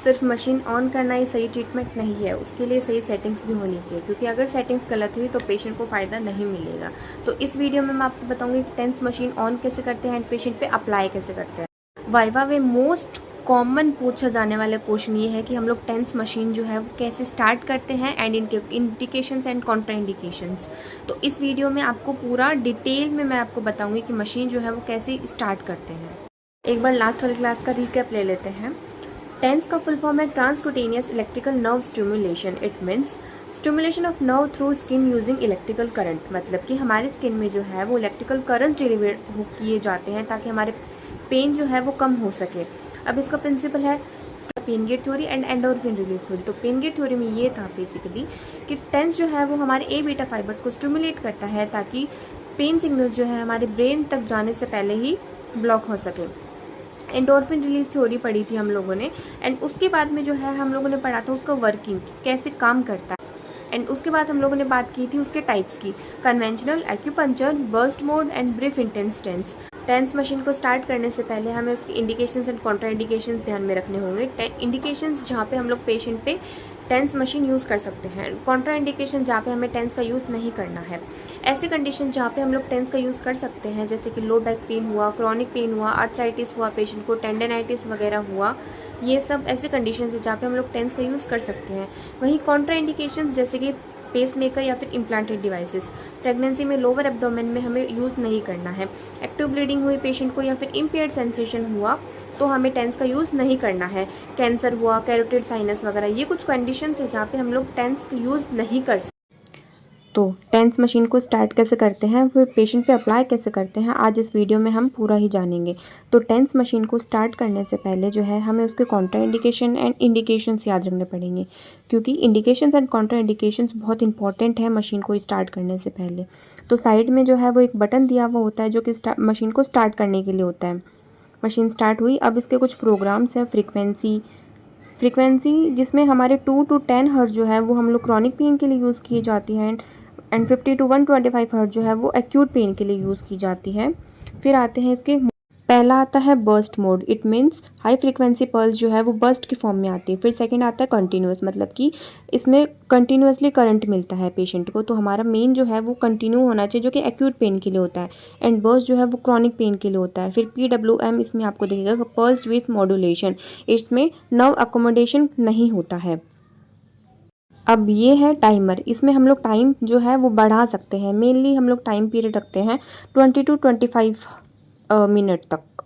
सिर्फ machine on करना ही सही ट्रीटमेंट नहीं है, उसके लिए सही सेटिंग्स भी होनी चाहिए, क्योंकि अगर सेटिंग्स गलत हुई तो पेशेंट को फ़ायदा नहीं मिलेगा। तो इस वीडियो में मैं आपको बताऊंगी टेंस मशीन ऑन कैसे करते हैं एंड पेशेंट पे अप्लाई कैसे करते हैं। वाइवा में मोस्ट कॉमन पूछा जाने वाला क्वेश्चन ये है कि हम लोग टेंस मशीन जो है वो कैसे स्टार्ट करते हैं एंड इनके इंडिकेशंस एंड कॉन्ट्राइंडिकेशंस। तो इस वीडियो में आपको पूरा डिटेल में मैं आपको बताऊंगी कि मशीन जो है वो कैसे स्टार्ट करते हैं। एक बार लास्ट वाली क्लास का रिकैप ले लेते हैं। टेंस का फुल फॉर्म है transcutaneous electrical nerve stimulation. It means stimulation of nerve through skin using electrical current, मतलब कि हमारी स्किन में जो है वो इलेक्ट्रिकल करंट डिलीवर किए जाते हैं ताकि हमारे पेन जो है वो कम हो सके। अब इसका प्रिंसिपल है pain gate theory and endorphin release theory. तो पेन गेट थ्योरी में ये था बेसिकली कि टेंस जो है वो हमारे ए बीटा फाइबर्स को स्टिमुलेट करता है ताकि पेन सिग्नल जो है हमारे ब्रेन तक जाने से पहले ही ब्लॉक हो सके। एंडोर्फिन रिलीज थ्योरी पढ़ी थी हम लोगों ने, एंड उसके बाद में जो है हम लोगों ने पढ़ा था उसका वर्किंग कैसे काम करता है, एंड उसके बाद हम लोगों ने बात की थी उसके टाइप्स की, conventional, acupuncture, burst mode and brief intense TENS. TENS machine को स्टार्ट करने से पहले हमें उसके इंडिकेशंस एंड कॉन्ट्रा इंडिकेशंस ध्यान में रखने होंगे। इंडिकेशंस जहाँ पे हम लोग पेशेंट पे टेंस मशीन यूज़ कर सकते हैं, कॉन्ट्रा इंडिकेशन जहाँ पे हमें टेंस का यूज़ नहीं करना है। ऐसी कंडीशन जहाँ पे हम लोग टेंस का यूज़ कर सकते हैं जैसे कि लो बैक पेन हुआ, क्रॉनिक पेन हुआ, आर्थराइटिस हुआ, पेशेंट को टेंडनाइटिस वगैरह हुआ, ये सब ऐसे कंडीशन है जहाँ पे हम लोग टेंस का यूज़ कर सकते हैं। वहीं कॉन्ट्रा इंडिकेशन जैसे कि पेसमेकर या फिर इम्प्लांटेड डिवाइसेस, प्रेगनेंसी में लोअर एब्डोमेन में हमें यूज़ नहीं करना है। एक्टिव ब्लीडिंग हुई पेशेंट को या फिर इम्पेयर्ड सेंसेशन हुआ तो हमें टेंस का यूज़ नहीं करना है। कैंसर हुआ, कैरोटिड साइनस वगैरह, ये कुछ कंडीशंस है जहाँ पे हम लोग टेंस का यूज़ नहीं कर सकते। तो टेंस मशीन को स्टार्ट कैसे करते हैं, फिर पेशेंट पे अप्लाई कैसे करते हैं, आज इस वीडियो में हम पूरा ही जानेंगे। तो टेंस मशीन को स्टार्ट करने से पहले जो है हमें उसके कॉन्ट्रा इंडिकेशन एंड इंडिकेशंस याद रखने पड़ेंगे, क्योंकि इंडिकेशंस एंड कॉन्ट्रा इंडिकेशंस बहुत इंपॉर्टेंट है मशीन को स्टार्ट करने से पहले। तो साइड में जो है वो एक बटन दिया हुआ होता है जो कि मशीन को स्टार्ट करने के लिए होता है। मशीन स्टार्ट हुई, अब इसके कुछ प्रोग्राम्स हैं। फ्रीक्वेंसी जिसमें हमारे 2 to 10 हर्ट्ज जो है वो हम लोग क्रॉनिक पेन के लिए यूज़ की जाती है, एंड 50 to 125 हर्ट्ज जो है वो एक्यूट पेन के लिए यूज़ की जाती है। फिर आते हैं इसके, पहला आता है burst mode. It means high frequency pulse जो है वो बर्स्ट की फॉर्म में आती है। फिर सेकंड आता है कंटिन्यूस, मतलब कि इसमें कंटिन्यूसली करंट मिलता है पेशेंट को, तो हमारा मेन जो है वो कंटिन्यू होना चाहिए जो कि एक्यूट पेन के लिए होता है, एंड बर्स्ट जो है वो क्रॉनिक पेन के लिए होता है। फिर PWM इसमें आपको दिखेगा पल्स विथ मॉड्यूलेशन, इसमें नर्व अकोमोडेशन नहीं होता है। अब ये है टाइमर, इसमें हम लोग टाइम जो है वो बढ़ा सकते हैं। मेनली हम लोग टाइम पीरियड रखते हैं 20 to 25 मिनट तक।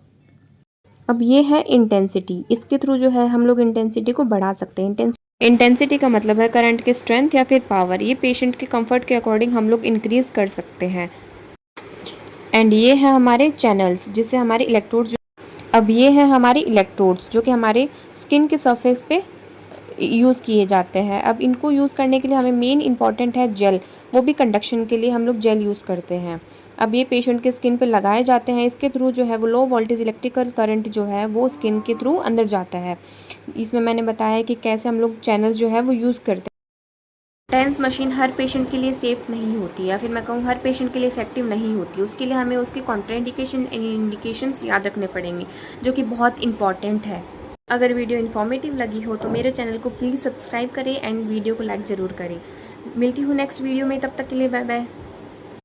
अब ये है इंटेंसिटी, इसके थ्रू जो है हम लोग इंटेंसिटी को बढ़ा सकते हैं। इंटेंसिटी का मतलब है करंट की स्ट्रेंथ या फिर पावर, ये पेशेंट के कंफर्ट के अकॉर्डिंग हम लोग इंक्रीज कर सकते हैं। एंड ये है हमारे चैनल्स जिससे हमारे इलेक्ट्रोड्स, अब ये है हमारे इलेक्ट्रोड्स जो कि हमारे स्किन के सरफेस पे यूज़ किए जाते हैं। अब इनको यूज़ करने के लिए हमें मेन इंपॉर्टेंट है जेल, वो भी कंडक्शन के लिए हम लोग जेल यूज़ करते हैं। अब ये पेशेंट के स्किन पे लगाए जाते हैं, इसके थ्रू जो है वो लो वोल्टेज इलेक्ट्रिकल करंट जो है वो स्किन के थ्रू अंदर जाता है। इसमें मैंने बताया है कि कैसे हम लोग चैनल जो है वो यूज़ करते हैं। टेंस मशीन हर पेशेंट के लिए सेफ़ नहीं होती, या फिर मैं कहूँ हर पेशेंट के लिए इफेक्टिव नहीं होती। उसके लिए हमें उसके कॉन्ट्राइंडिकेशन एंड इंडिकेशंस याद रखने पड़ेंगे जो कि बहुत इंपॉर्टेंट है। अगर वीडियो इन्फॉर्मेटिव लगी हो तो मेरे चैनल को प्लीज़ सब्सक्राइब करें एंड वीडियो को लाइक ज़रूर करें। मिलती हूँ नेक्स्ट वीडियो में, तब तक के लिए बाय बाय।